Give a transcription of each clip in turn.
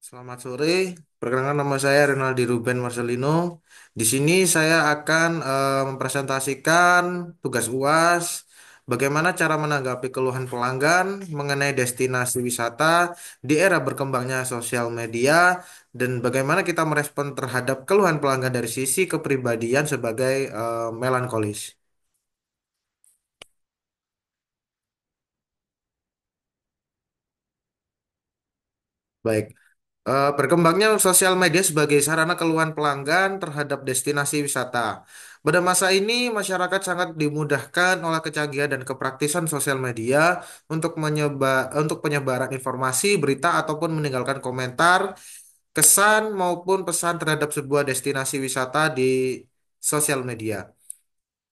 Selamat sore, perkenalkan nama saya Renaldi Ruben Marcelino. Di sini saya akan mempresentasikan tugas UAS, bagaimana cara menanggapi keluhan pelanggan mengenai destinasi wisata di era berkembangnya sosial media, dan bagaimana kita merespon terhadap keluhan pelanggan dari sisi kepribadian sebagai melankolis. Baik. Berkembangnya sosial media sebagai sarana keluhan pelanggan terhadap destinasi wisata. Pada masa ini, masyarakat sangat dimudahkan oleh kecanggihan dan kepraktisan sosial media untuk penyebaran informasi, berita, ataupun meninggalkan komentar, kesan, maupun pesan terhadap sebuah destinasi wisata di sosial media.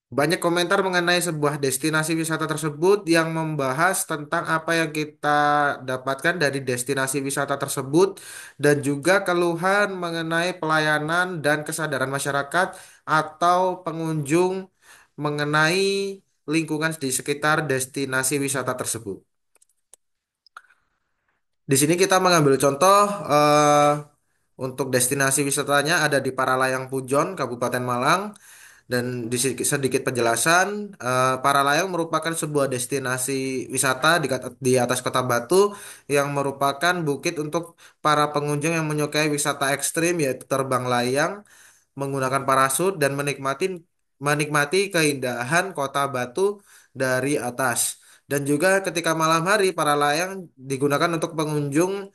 Banyak komentar mengenai sebuah destinasi wisata tersebut yang membahas tentang apa yang kita dapatkan dari destinasi wisata tersebut dan juga keluhan mengenai pelayanan dan kesadaran masyarakat atau pengunjung mengenai lingkungan di sekitar destinasi wisata tersebut. Di sini kita mengambil contoh untuk destinasi wisatanya ada di Paralayang Pujon, Kabupaten Malang. Dan sedikit penjelasan, Paralayang merupakan sebuah destinasi wisata di atas Kota Batu yang merupakan bukit untuk para pengunjung yang menyukai wisata ekstrim yaitu terbang layang, menggunakan parasut dan menikmati keindahan Kota Batu dari atas. Dan juga ketika malam hari para layang digunakan untuk pengunjung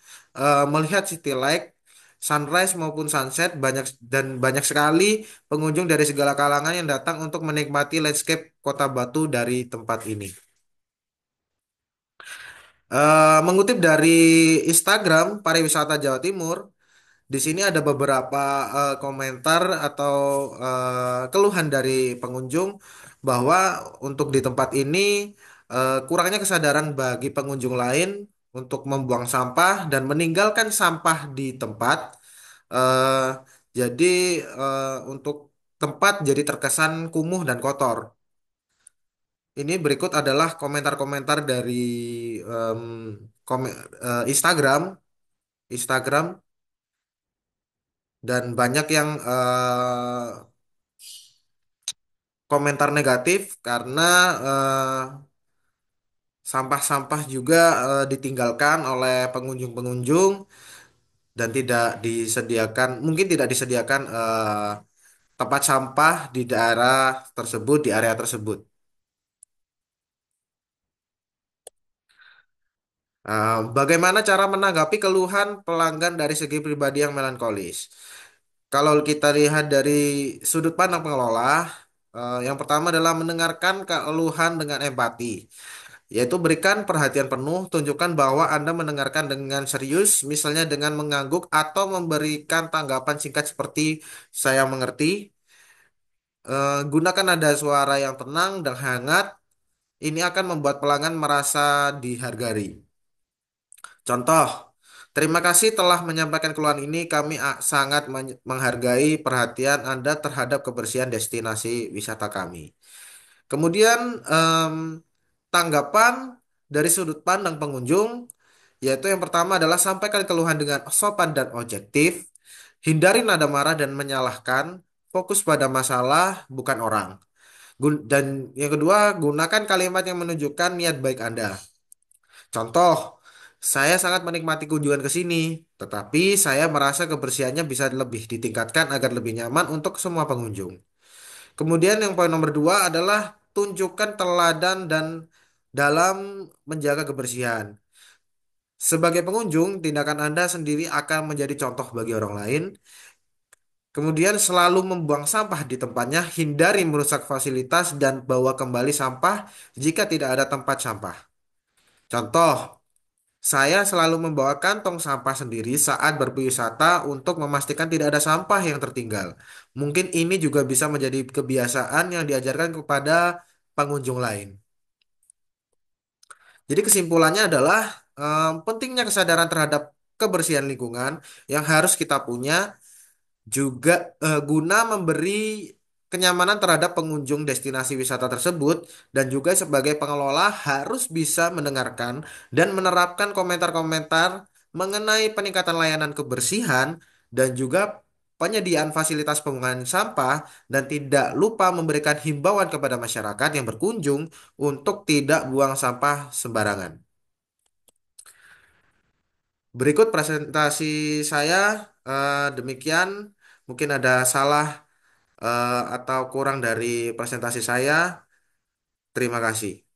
melihat city light, sunrise maupun sunset banyak sekali pengunjung dari segala kalangan yang datang untuk menikmati landscape Kota Batu dari tempat ini. Mengutip dari Instagram Pariwisata Jawa Timur, di sini ada beberapa komentar atau keluhan dari pengunjung bahwa untuk di tempat ini kurangnya kesadaran bagi pengunjung lain untuk membuang sampah dan meninggalkan sampah di tempat. Eh, jadi untuk tempat jadi terkesan kumuh dan kotor. Ini berikut adalah komentar-komentar dari em, Instagram, Instagram dan banyak yang komentar negatif karena sampah-sampah juga ditinggalkan oleh pengunjung-pengunjung dan tidak disediakan, mungkin tidak disediakan tempat sampah di daerah tersebut, di area tersebut. Bagaimana cara menanggapi keluhan pelanggan dari segi pribadi yang melankolis? Kalau kita lihat dari sudut pandang pengelola, yang pertama adalah mendengarkan keluhan dengan empati. Yaitu berikan perhatian penuh, tunjukkan bahwa Anda mendengarkan dengan serius, misalnya dengan mengangguk atau memberikan tanggapan singkat seperti saya mengerti. Gunakan nada suara yang tenang dan hangat. Ini akan membuat pelanggan merasa dihargai. Contoh, terima kasih telah menyampaikan keluhan ini. Kami sangat menghargai perhatian Anda terhadap kebersihan destinasi wisata kami. Kemudian, tanggapan dari sudut pandang pengunjung. Yaitu yang pertama adalah sampaikan keluhan dengan sopan dan objektif, hindari nada marah dan menyalahkan, fokus pada masalah bukan orang. Dan yang kedua, gunakan kalimat yang menunjukkan niat baik Anda. Contoh, saya sangat menikmati kunjungan ke sini, tetapi saya merasa kebersihannya bisa lebih ditingkatkan agar lebih nyaman untuk semua pengunjung. Kemudian yang poin nomor dua adalah tunjukkan teladan dan dalam menjaga kebersihan. Sebagai pengunjung, tindakan Anda sendiri akan menjadi contoh bagi orang lain. Kemudian selalu membuang sampah di tempatnya, hindari merusak fasilitas dan bawa kembali sampah jika tidak ada tempat sampah. Contoh, saya selalu membawa kantong sampah sendiri saat berwisata untuk memastikan tidak ada sampah yang tertinggal. Mungkin ini juga bisa menjadi kebiasaan yang diajarkan kepada pengunjung lain. Jadi kesimpulannya adalah pentingnya kesadaran terhadap kebersihan lingkungan yang harus kita punya juga guna memberi kenyamanan terhadap pengunjung destinasi wisata tersebut dan juga sebagai pengelola harus bisa mendengarkan dan menerapkan komentar-komentar mengenai peningkatan layanan kebersihan dan juga penyediaan fasilitas pembuangan sampah dan tidak lupa memberikan himbauan kepada masyarakat yang berkunjung untuk tidak buang sampah sembarangan. Berikut presentasi saya demikian. Mungkin ada salah atau kurang dari presentasi saya. Terima kasih.